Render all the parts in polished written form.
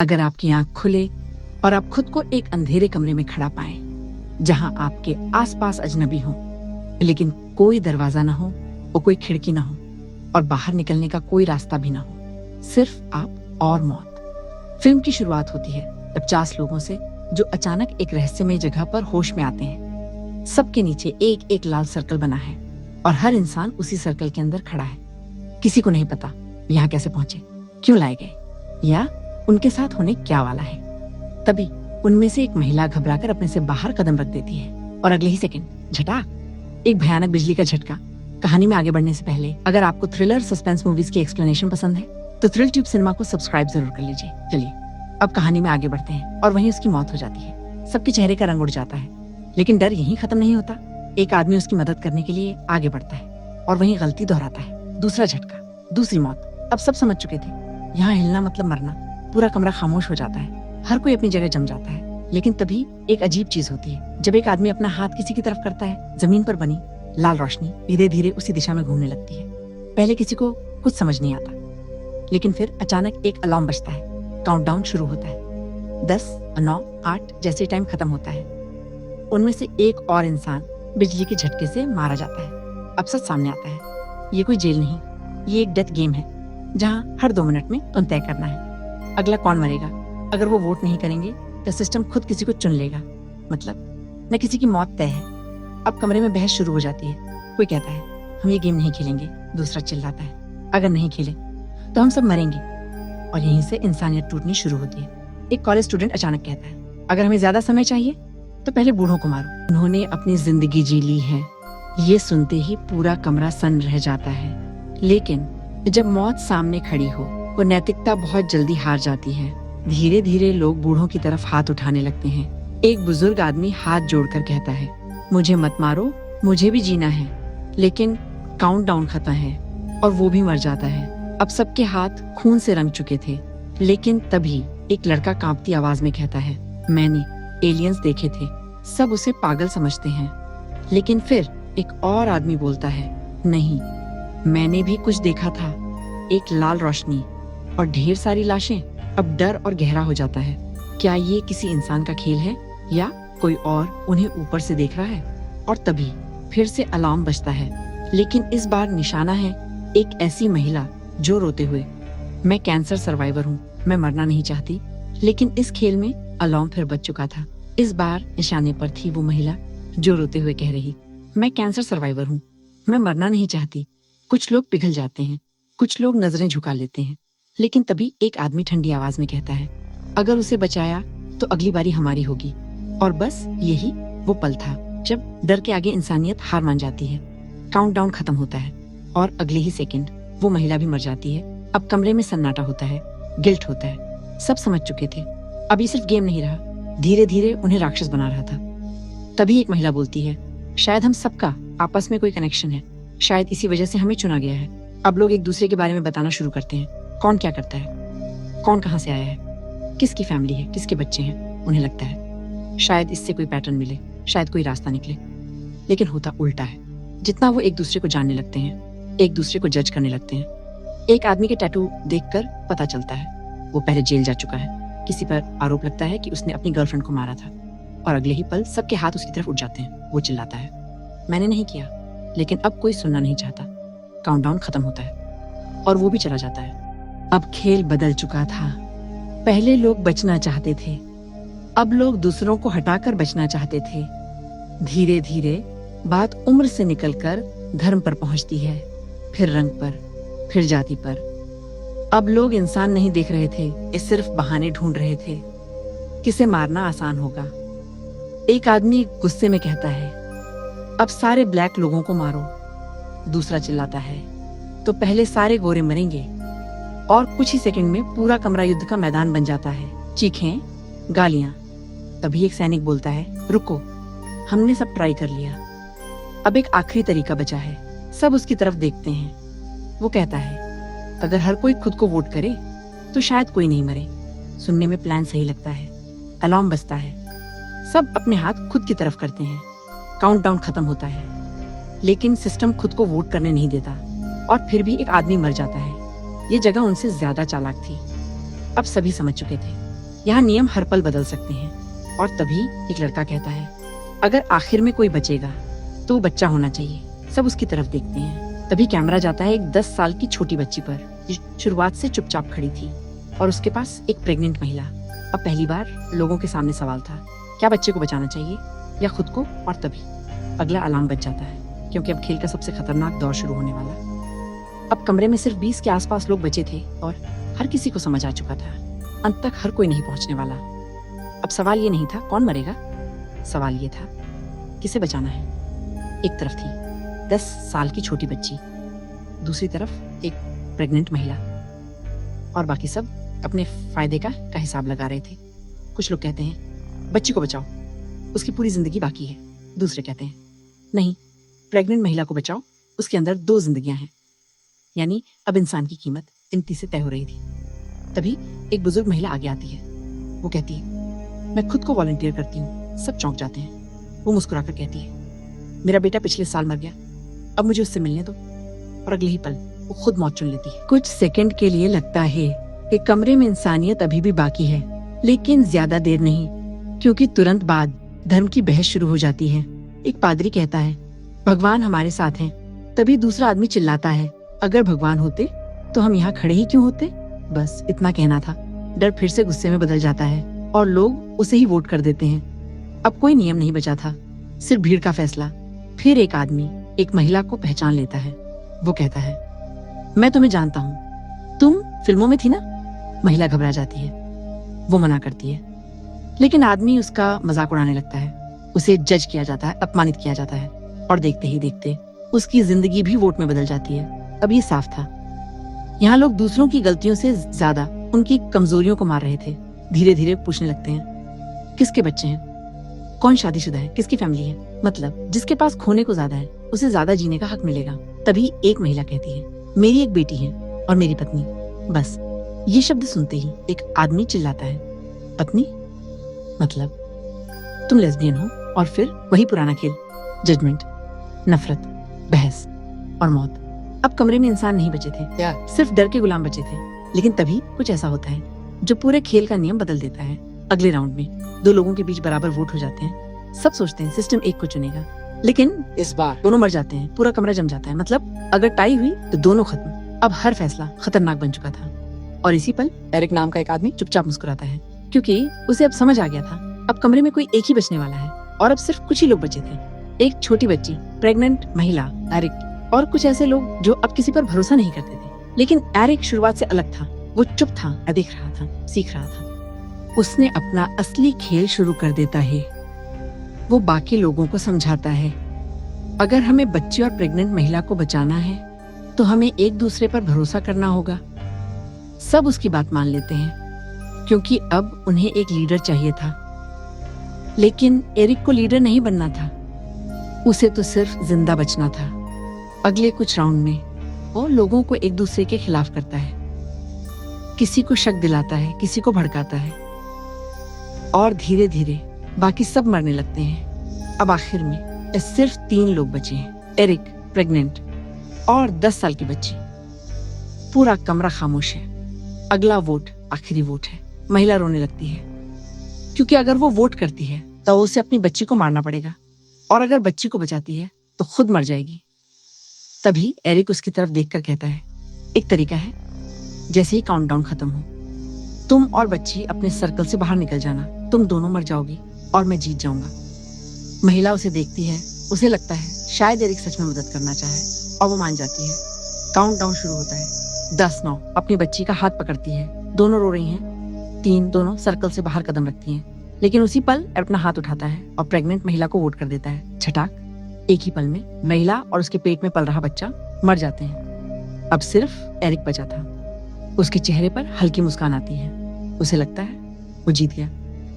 अगर आपकी आंख खुले और आप खुद को एक अंधेरे कमरे में खड़ा पाएं, जहां आपके आसपास अजनबी हो, लेकिन कोई दरवाजा ना हो और कोई खिड़की ना हो और बाहर निकलने का कोई रास्ता भी ना हो, सिर्फ आप और मौत। फिल्म की शुरुआत होती है 50 लोगों से जो अचानक एक रहस्यमय जगह पर होश में आते हैं। सबके नीचे एक एक लाल सर्कल बना है और हर इंसान उसी सर्कल के अंदर खड़ा है। किसी को नहीं पता यहाँ कैसे पहुंचे, क्यों लाए गए या उनके साथ होने क्या वाला है। तभी उनमें से एक महिला घबराकर अपने से बाहर कदम रख देती है और अगले ही सेकंड झटाक, एक भयानक बिजली का झटका। कहानी में आगे बढ़ने से पहले अगर आपको थ्रिलर सस्पेंस मूवीज की एक्सप्लेनेशन पसंद है तो थ्रिल ट्यूब सिनेमा को सब्सक्राइब जरूर कर लीजिए। चलिए अब कहानी में आगे बढ़ते हैं और वहीं उसकी मौत हो जाती है। सबके चेहरे का रंग उड़ जाता है, लेकिन डर यहीं खत्म नहीं होता। एक आदमी उसकी मदद करने के लिए आगे बढ़ता है और वहीं गलती दोहराता है। दूसरा झटका, दूसरी मौत। अब सब समझ चुके थे यहाँ हिलना मतलब मरना। पूरा कमरा खामोश हो जाता है, हर कोई अपनी जगह जम जाता है। लेकिन तभी एक अजीब चीज होती है। जब एक आदमी अपना हाथ किसी की तरफ करता है, जमीन पर बनी लाल रोशनी धीरे धीरे उसी दिशा में घूमने लगती है। पहले किसी को कुछ समझ नहीं आता, लेकिन फिर अचानक एक अलार्म बजता है। काउंटडाउन शुरू होता है। 10, 9, 8 जैसे टाइम खत्म होता है। उनमें से एक और इंसान बिजली के झटके से मारा जाता है। अब सच सामने आता है, ये कोई जेल नहीं, ये एक डेथ गेम है जहाँ हर 2 मिनट में तुम तय करना है अगला कौन मरेगा। अगर वो वोट नहीं करेंगे तो सिस्टम खुद किसी को चुन लेगा। मतलब न किसी की मौत तय है। अब कमरे में बहस शुरू हो जाती है। कोई कहता है हम ये गेम नहीं खेलेंगे, दूसरा चिल्लाता है अगर नहीं खेले तो हम सब मरेंगे। और यहीं से इंसानियत टूटनी शुरू होती है। एक कॉलेज स्टूडेंट अचानक कहता है अगर हमें ज्यादा समय चाहिए तो पहले बूढ़ों को मारो, उन्होंने अपनी जिंदगी जी ली है। ये सुनते ही पूरा कमरा सन्न रह जाता है। लेकिन जब मौत सामने खड़ी हो वो नैतिकता बहुत जल्दी हार जाती है। धीरे धीरे लोग बूढ़ों की तरफ हाथ उठाने लगते हैं। एक बुजुर्ग आदमी हाथ जोड़कर कहता है मुझे मत मारो, मुझे भी जीना है। लेकिन काउंटडाउन खत्म है और वो भी मर जाता है। अब सबके हाथ खून से रंग चुके थे। लेकिन तभी एक लड़का कांपती आवाज में कहता है मैंने एलियंस देखे थे। सब उसे पागल समझते हैं। लेकिन फिर एक और आदमी बोलता है नहीं, मैंने भी कुछ देखा था, एक लाल रोशनी और ढेर सारी लाशें। अब डर और गहरा हो जाता है। क्या ये किसी इंसान का खेल है या कोई और उन्हें ऊपर से देख रहा है। और तभी फिर से अलार्म बजता है, लेकिन इस बार निशाना है एक ऐसी महिला जो रोते हुए मैं कैंसर सर्वाइवर हूँ, मैं मरना नहीं चाहती। लेकिन इस खेल में अलार्म फिर बज चुका था। इस बार निशाने पर थी वो महिला जो रोते हुए कह रही मैं कैंसर सर्वाइवर हूँ, मैं मरना नहीं चाहती। कुछ लोग पिघल जाते हैं, कुछ लोग नजरें झुका लेते हैं। लेकिन तभी एक आदमी ठंडी आवाज में कहता है अगर उसे बचाया तो अगली बारी हमारी होगी। और बस यही वो पल था जब डर के आगे इंसानियत हार मान जाती है। काउंटडाउन खत्म होता है और अगले ही सेकंड वो महिला भी मर जाती है। अब कमरे में सन्नाटा होता है, गिल्ट होता है। सब समझ चुके थे अब ये सिर्फ गेम नहीं रहा, धीरे धीरे उन्हें राक्षस बना रहा था। तभी एक महिला बोलती है शायद हम सबका आपस में कोई कनेक्शन है, शायद इसी वजह से हमें चुना गया है। अब लोग एक दूसरे के बारे में बताना शुरू करते हैं, कौन क्या करता है, कौन कहाँ से आया है, किसकी फैमिली है, किसके बच्चे हैं। उन्हें लगता है शायद इससे कोई पैटर्न मिले, शायद कोई रास्ता निकले। लेकिन होता उल्टा है। जितना वो एक दूसरे को जानने लगते हैं, एक दूसरे को जज करने लगते हैं। एक आदमी के टैटू देखकर पता चलता है वो पहले जेल जा चुका है। किसी पर आरोप लगता है कि उसने अपनी गर्लफ्रेंड को मारा था और अगले ही पल सबके हाथ उसकी तरफ उठ जाते हैं। वो चिल्लाता है मैंने नहीं किया। लेकिन अब कोई सुनना नहीं चाहता। काउंटडाउन खत्म होता है और वो भी चला जाता है। अब खेल बदल चुका था। पहले लोग बचना चाहते थे, अब लोग दूसरों को हटाकर बचना चाहते थे। धीरे धीरे बात उम्र से निकलकर धर्म पर पहुंचती है, फिर रंग पर, फिर जाति पर। अब लोग इंसान नहीं देख रहे थे, ये सिर्फ बहाने ढूंढ रहे थे। किसे मारना आसान होगा। एक आदमी गुस्से में कहता है अब सारे ब्लैक लोगों को मारो। दूसरा चिल्लाता है तो पहले सारे गोरे मरेंगे। और कुछ ही सेकंड में पूरा कमरा युद्ध का मैदान बन जाता है। चीखें, गालियां। तभी एक सैनिक बोलता है रुको, हमने सब ट्राई कर लिया, अब एक आखिरी तरीका बचा है। सब उसकी तरफ देखते हैं। वो कहता है अगर हर कोई खुद को वोट करे तो शायद कोई नहीं मरे। सुनने में प्लान सही लगता है। अलार्म बजता है, सब अपने हाथ खुद की तरफ करते हैं। काउंटडाउन खत्म होता है, लेकिन सिस्टम खुद को वोट करने नहीं देता। और फिर भी एक आदमी मर जाता है। ये जगह उनसे ज्यादा चालाक थी। अब सभी समझ चुके थे यहाँ नियम हर पल बदल सकते हैं। और तभी एक लड़का कहता है, अगर आखिर में कोई बचेगा तो वो बच्चा होना चाहिए। सब उसकी तरफ देखते हैं। तभी कैमरा जाता है एक 10 साल की छोटी बच्ची पर, जो शुरुआत से चुपचाप खड़ी थी, और उसके पास एक प्रेग्नेंट महिला। अब पहली बार लोगों के सामने सवाल था, क्या बच्चे को बचाना चाहिए या खुद को? और तभी अगला अलार्म बज जाता है, क्योंकि अब खेल का सबसे खतरनाक दौर शुरू होने वाला। अब कमरे में सिर्फ 20 के आसपास लोग बचे थे और हर किसी को समझ आ चुका था, अंत तक हर कोई नहीं पहुंचने वाला। अब सवाल ये नहीं था कौन मरेगा, सवाल ये था किसे बचाना है। एक तरफ थी 10 साल की छोटी बच्ची, दूसरी तरफ एक प्रेग्नेंट महिला, और बाकी सब अपने फायदे का हिसाब लगा रहे थे। कुछ लोग कहते हैं बच्ची को बचाओ, उसकी पूरी जिंदगी बाकी है। दूसरे कहते हैं नहीं, प्रेग्नेंट महिला को बचाओ, उसके अंदर 2 जिंदगियां हैं। यानी अब इंसान की कीमत गिनती से तय हो रही थी। तभी एक बुजुर्ग महिला आगे आती है। वो कहती है, मैं खुद को वॉलंटियर करती हूँ। सब चौंक जाते हैं। वो मुस्कुराकर कहती है, मेरा बेटा पिछले साल मर गया, अब मुझे उससे मिलने दो। और अगले ही पल वो खुद मौत चुन लेती है। कुछ सेकंड के लिए लगता है कि कमरे में इंसानियत अभी भी बाकी है, लेकिन ज्यादा देर नहीं, क्योंकि तुरंत बाद धर्म की बहस शुरू हो जाती है। एक पादरी कहता है, भगवान हमारे साथ हैं। तभी दूसरा आदमी चिल्लाता है, अगर भगवान होते तो हम यहाँ खड़े ही क्यों होते? बस इतना कहना था। डर फिर से गुस्से में बदल जाता है और लोग उसे ही वोट कर देते हैं। अब कोई नियम नहीं बचा था, सिर्फ भीड़ का फैसला। फिर एक आदमी एक महिला को पहचान लेता है। वो कहता है, मैं तुम्हें जानता हूँ, तुम फिल्मों में थी ना? महिला घबरा जाती है। वो मना करती है, लेकिन आदमी उसका मजाक उड़ाने लगता है। उसे जज किया जाता है, अपमानित किया जाता है, और देखते ही देखते उसकी जिंदगी भी वोट में बदल जाती है। अब ये साफ था, यहाँ लोग दूसरों की गलतियों से ज्यादा उनकी कमजोरियों को मार रहे थे। धीरे धीरे पूछने लगते हैं, किसके बच्चे हैं, कौन शादीशुदा है, किसकी फैमिली है। मतलब जिसके पास खोने को ज्यादा है उसे ज्यादा जीने का हक मिलेगा। तभी एक महिला कहती है, मेरी एक बेटी है और मेरी पत्नी। बस ये शब्द सुनते ही एक आदमी चिल्लाता है, पत्नी? मतलब तुम लेस्बियन हो? और फिर वही पुराना खेल, जजमेंट, नफरत, बहस और मौत। अब कमरे में इंसान नहीं बचे थे, सिर्फ डर के गुलाम बचे थे। लेकिन तभी कुछ ऐसा होता है जो पूरे खेल का नियम बदल देता है। अगले राउंड में 2 लोगों के बीच बराबर वोट हो जाते हैं। सब सोचते हैं सिस्टम एक को चुनेगा, लेकिन इस बार दोनों मर जाते हैं। पूरा कमरा जम जाता है। मतलब अगर टाई हुई तो दोनों खत्म। अब हर फैसला खतरनाक बन चुका था। और इसी पल एरिक नाम का एक आदमी चुपचाप मुस्कुराता है, क्योंकि उसे अब समझ आ गया था, अब कमरे में कोई एक ही बचने वाला है और अब सिर्फ कुछ ही लोग बचे थे। एक छोटी बच्ची, प्रेग्नेंट महिला, एरिक, और कुछ ऐसे लोग जो अब किसी पर भरोसा नहीं करते थे। लेकिन एरिक शुरुआत से अलग था। वो चुप था, देख रहा था, सीख रहा था। उसने अपना असली खेल शुरू कर देता है। वो बाकी लोगों को समझाता है, अगर हमें बच्ची और प्रेग्नेंट महिला को बचाना है तो हमें एक दूसरे पर भरोसा करना होगा। सब उसकी बात मान लेते हैं, क्योंकि अब उन्हें एक लीडर चाहिए था। लेकिन एरिक को लीडर नहीं बनना था, उसे तो सिर्फ जिंदा बचना था। अगले कुछ राउंड में वो लोगों को एक दूसरे के खिलाफ करता है, किसी को शक दिलाता है, किसी को भड़काता है, और धीरे धीरे बाकी सब मरने लगते हैं। अब आखिर में सिर्फ 3 लोग बचे हैं, एरिक, प्रेग्नेंट और 10 साल की बच्ची। पूरा कमरा खामोश है। अगला वोट आखिरी वोट है। महिला रोने लगती है, क्योंकि अगर वो वोट करती है तो उसे अपनी बच्ची को मारना पड़ेगा, और अगर बच्ची को बचाती है तो खुद मर जाएगी। तभी एरिक उसकी तरफ देखकर कहता है, एक तरीका है, जैसे ही काउंटडाउन खत्म हो, तुम और बच्ची अपने सर्कल से बाहर निकल जाना। तुम दोनों मर जाओगी और मैं जीत जाऊंगा। महिला उसे देखती है, उसे लगता है शायद एरिक सच में मदद करना चाहे, और वो मान जाती है। काउंटडाउन शुरू होता है। 10, 9। अपनी बच्ची का हाथ पकड़ती है। दोनों रो रही हैं। 3, दोनों सर्कल से बाहर कदम रखती हैं। लेकिन उसी पल अपना हाथ उठाता है और प्रेग्नेंट महिला को वोट कर देता है। छटाक, एक ही पल में महिला और उसके पेट में पल रहा बच्चा मर जाते हैं। अब सिर्फ एरिक बचा था। उसके चेहरे पर हल्की मुस्कान आती है। उसे लगता है वो जीत गया।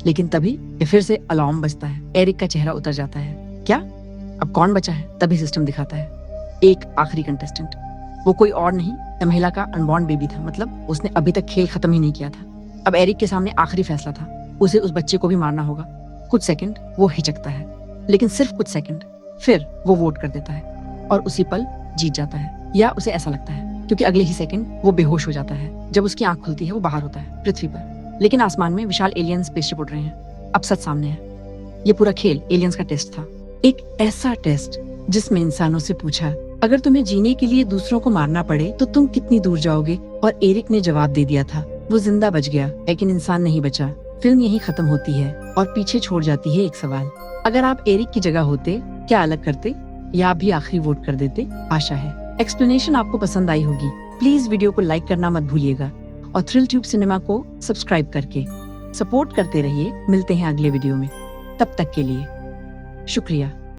लेकिन तभी ये फिर से अलार्म बजता है। एरिक का चेहरा उतर जाता है। क्या? अब कौन बचा है? तभी सिस्टम दिखाता है एक आखिरी कंटेस्टेंट। वो कोई और नहीं, महिला का अनबॉर्न बेबी था। मतलब उसने अभी तक खेल खत्म ही नहीं किया था। अब एरिक के सामने आखिरी फैसला था, उसे उस बच्चे को भी मारना होगा। कुछ सेकंड वो हिचकता है, लेकिन सिर्फ कुछ सेकंड। फिर वो वोट कर देता है और उसी पल जीत जाता है, या उसे ऐसा लगता है, क्योंकि अगले ही सेकंड वो बेहोश हो जाता है। जब उसकी आंख खुलती है वो बाहर होता है, पृथ्वी पर। लेकिन आसमान में विशाल एलियन स्पेसशिप उड़ रहे हैं। अब सच सामने है। ये पूरा खेल एलियंस का टेस्ट था, एक ऐसा टेस्ट जिसमें इंसानों से पूछा, अगर तुम्हें जीने के लिए दूसरों को मारना पड़े तो तुम कितनी दूर जाओगे? और एरिक ने जवाब दे दिया था। वो जिंदा बच गया, लेकिन इंसान नहीं बचा। फिल्म यहीं खत्म होती है और पीछे छोड़ जाती है एक सवाल, अगर आप एरिक की जगह होते क्या अलग करते, या आप भी आखिरी वोट कर देते? आशा है एक्सप्लेनेशन आपको पसंद आई होगी। प्लीज वीडियो को लाइक करना मत भूलिएगा और थ्रिल ट्यूब सिनेमा को सब्सक्राइब करके सपोर्ट करते रहिए। मिलते हैं अगले वीडियो में, तब तक के लिए शुक्रिया।